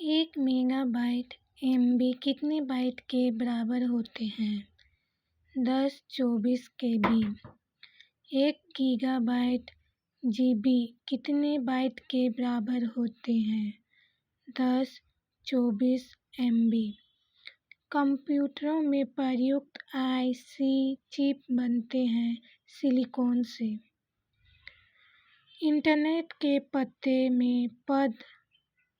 एक megabyte MB कितने bite के बराबर होते हैं? 10 24 KB। एक गीगाबाइट GB कितने बाइट के बराबर होते हैं? 10 24 MB। कंप्यूटरों में प्रयुक्त IC चिप बनते हैं सिलिकॉन से। इंटरनेट के पते में पद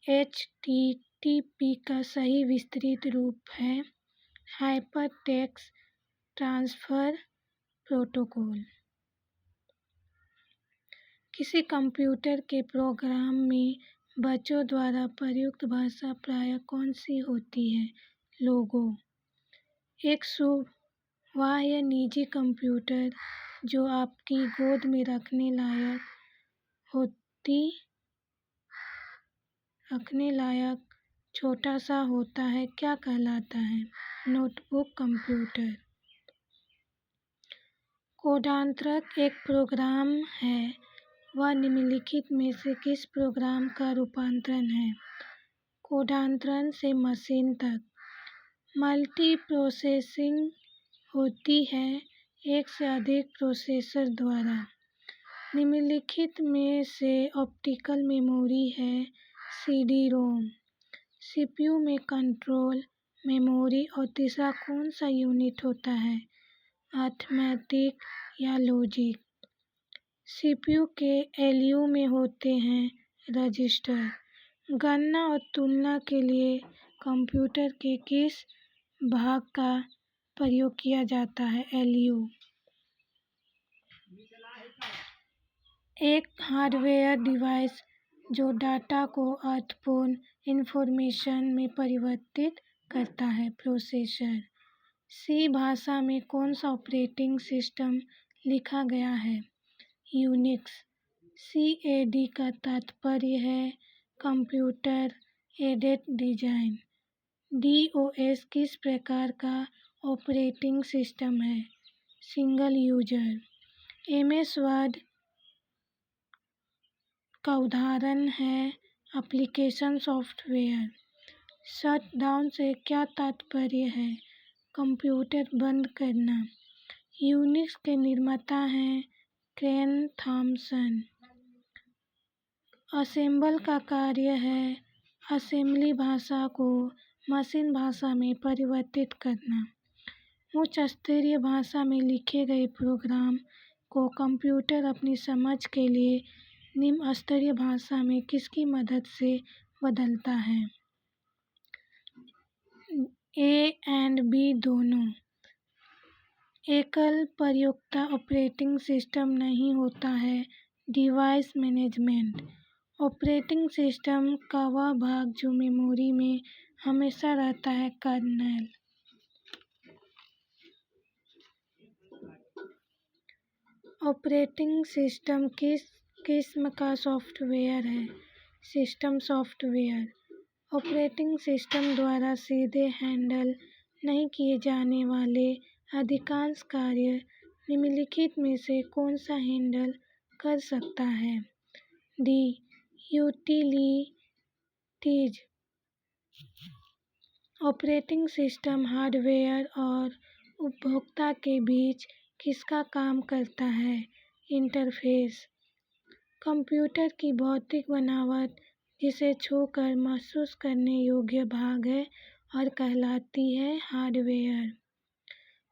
HTTP का सही विस्तृत रूप है हाइपरटेक्स्ट ट्रांसफर प्रोटोकॉल। किसी कंप्यूटर के प्रोग्राम में बच्चों द्वारा प्रयुक्त भाषा प्रायः कौन सी होती है? लोगो। एक शुभ या निजी कंप्यूटर जो आपकी गोद में रखने लायक छोटा सा होता है क्या कहलाता है? Notebook computer. कोडांतरक एक प्रोग्राम है। वह निम्नलिखित में से किस प्रोग्राम का रूपांतरण है? कोडांतरण से मशीन तक। मल्टी प्रोसेसिंग होती है एक से अधिक प्रोसेसर द्वारा। निम्नलिखित में से ऑप्टिकल मेमोरी है CD-ROM। CPU में कंट्रोल मेमोरी और तीसरा कौन सा यूनिट होता है? अर्थमेटिक या लॉजिक। CPU के LU में होते हैं रजिस्टर। गणना और तुलना के लिए कंप्यूटर के किस भाग का प्रयोग किया जाता है? LU। एक हार्डवेयर डिवाइस जो डाटा को अर्थपूर्ण इंफॉर्मेशन में परिवर्तित करता है। प्रोसेसर। C भाषा में कौन सा ऑपरेटिंग सिस्टम लिखा गया है? यूनिक्स। CAD का तात्पर्य है कंप्यूटर एडेड डिजाइन। DOS किस प्रकार का ऑपरेटिंग सिस्टम है? Single user. MS वर्ड का उदाहरण है एप्लीकेशन सॉफ्टवेयर। शटडाउन से क्या तात्पर्य है? कंप्यूटर बंद करना। यूनिक्स के निर्माता हैं क्रेन थॉमसन। असेंबल का कार्य है असेंबली भाषा को मशीन भाषा में परिवर्तित करना। उच्च स्तरीय भाषा में लिखे गए प्रोग्राम को कंप्यूटर अपनी समझ के लिए निम्न स्तरीय भाषा में किसकी मदद से बदलता है? A और B दोनों। एकल प्रयोक्ता ऑपरेटिंग सिस्टम नहीं होता है डिवाइस मैनेजमेंट। ऑपरेटिंग सिस्टम का वह भाग जो मेमोरी में हमेशा रहता है कर्नेल। ऑपरेटिंग सिस्टम किस किस्म का सॉफ्टवेयर है? System software. ऑपरेटिंग सिस्टम द्वारा सीधे हैंडल नहीं किए जाने वाले अधिकांश कार्य निम्नलिखित में से कौन सा हैंडल कर सकता है? D utilities. Operating system hardware और उपभोक्ता के बीच किसका काम करता है? इंटरफेस। कंप्यूटर की भौतिक बनावट जिसे छूकर महसूस करने योग्य भाग है और कहलाती है हार्डवेयर।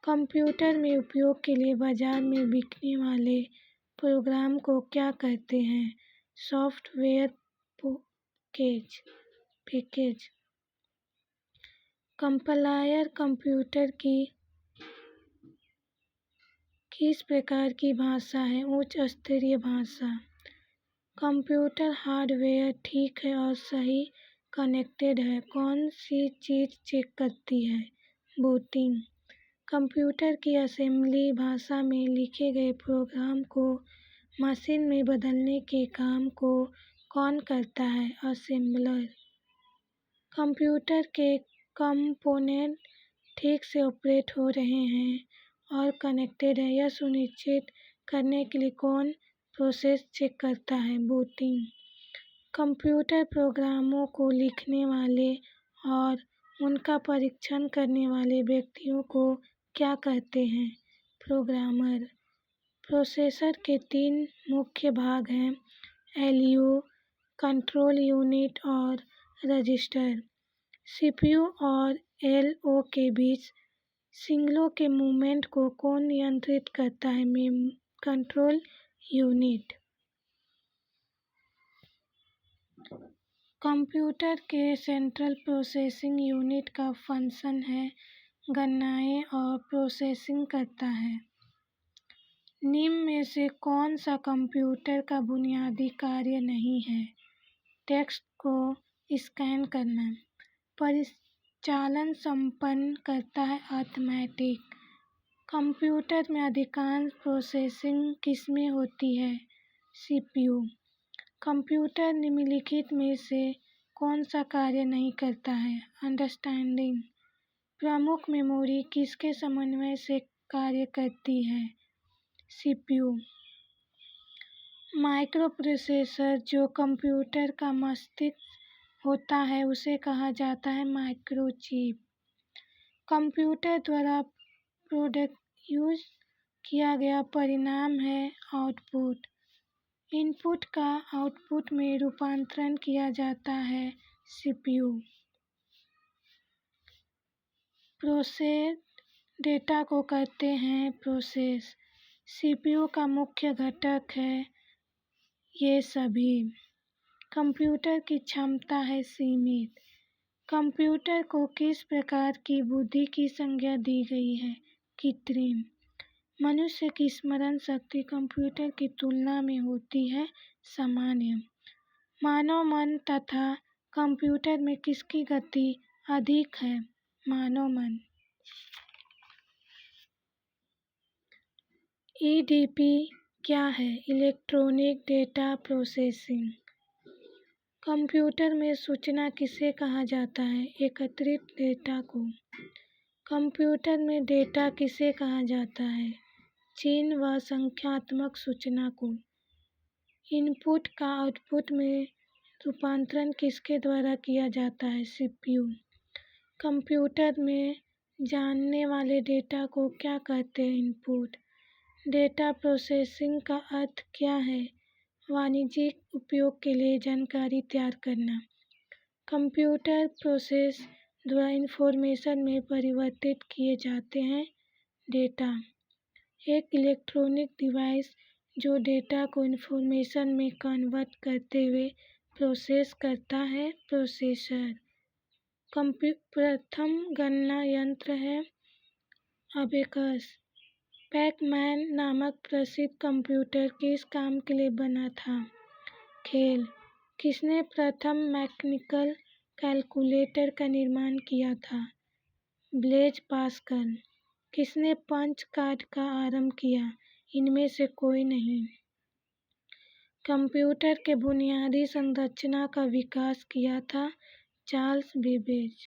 कंप्यूटर में उपयोग के लिए बाजार में बिकने वाले प्रोग्राम को क्या कहते हैं? Software package. कंपाइलर कंप्यूटर की किस प्रकार की भाषा है? उच्च स्तरीय भाषा। कंप्यूटर हार्डवेयर ठीक है और सही कनेक्टेड है कौन सी चीज़ चेक करती है? बूटिंग। कंप्यूटर की असेंबली भाषा में लिखे गए प्रोग्राम को मशीन में बदलने के काम को कौन करता है? असेंबलर। कंप्यूटर के कंपोनेंट ठीक से ऑपरेट हो रहे हैं और कनेक्टेड है यह सुनिश्चित करने के लिए कौन प्रोसेस चेक करता है? बूटिंग। कंप्यूटर प्रोग्रामों को लिखने वाले और उनका परीक्षण करने वाले व्यक्तियों को क्या कहते हैं? प्रोग्रामर। प्रोसेसर के 3 मुख्य भाग हैं: एलयू, कंट्रोल यूनिट और रजिस्टर। सीपीयू और एलओ के बीच सिग्नलों के मूवमेंट को कौन नियंत्रित करता है? Control unit. कंप्यूटर के सेंट्रल प्रोसेसिंग यूनिट का फंक्शन है गणनाएं और प्रोसेसिंग करता है। निम्न में से कौन सा कंप्यूटर का बुनियादी कार्य नहीं है? टेक्स्ट को स्कैन करना। परिचालन संपन्न करता है अरिथमेटिक। कंप्यूटर में अधिकांश प्रोसेसिंग किसमें होती है? सीपीयू। कंप्यूटर निम्नलिखित में से कौन सा कार्य नहीं करता है? अंडरस्टैंडिंग। प्रमुख मेमोरी किसके समन्वय से कार्य करती है? सीपीयू। माइक्रोप्रोसेसर जो कंप्यूटर का मस्तिष्क होता है उसे कहा जाता है माइक्रोचिप। कंप्यूटर द्वारा प्रोड्यूस किया गया परिणाम है आउटपुट। इनपुट का आउटपुट में रूपांतरण किया जाता है सीपीयू। प्रोसेस डेटा को कहते हैं प्रोसेस। सीपीयू का मुख्य घटक है ये सभी। कंप्यूटर की क्षमता है सीमित। कंप्यूटर को किस प्रकार की बुद्धि की संज्ञा दी गई है? कृत्रिम। मनुष्य की स्मरण शक्ति कंप्यूटर की तुलना में होती है सामान्य। मानव मन तथा कंप्यूटर में किसकी गति अधिक है? मानव मन। ईडीपी क्या है? Electronic data processing. कंप्यूटर में सूचना किसे कहा जाता है? एकत्रित डेटा को। कंप्यूटर में डेटा किसे कहा जाता है? चिन्ह व संख्यात्मक सूचना को। इनपुट का आउटपुट में रूपांतरण किसके द्वारा किया जाता है? सीपीयू। कंप्यूटर में जानने वाले डेटा को क्या कहते हैं? इनपुट। डेटा प्रोसेसिंग का अर्थ क्या है? वाणिज्यिक उपयोग के लिए जानकारी तैयार करना। कंप्यूटर प्रोसेस द्वारा इंफॉर्मेशन में परिवर्तित किए जाते हैं डेटा। एक इलेक्ट्रॉनिक डिवाइस जो डेटा को इंफॉर्मेशन में कन्वर्ट करते हुए प्रोसेस करता है प्रोसेसर। प्रथम गणना यंत्र है अबेकस। पैक-मैन नामक प्रसिद्ध कंप्यूटर किस काम के लिए बना था? खेल। किसने प्रथम मैकेनिकल कैलकुलेटर का निर्माण किया था? Blaise Pascal. किसने पंच कार्ड का आरंभ किया? इनमें से कोई नहीं। कंप्यूटर के बुनियादी संरचना का विकास किया था चार्ल्स बेबेज।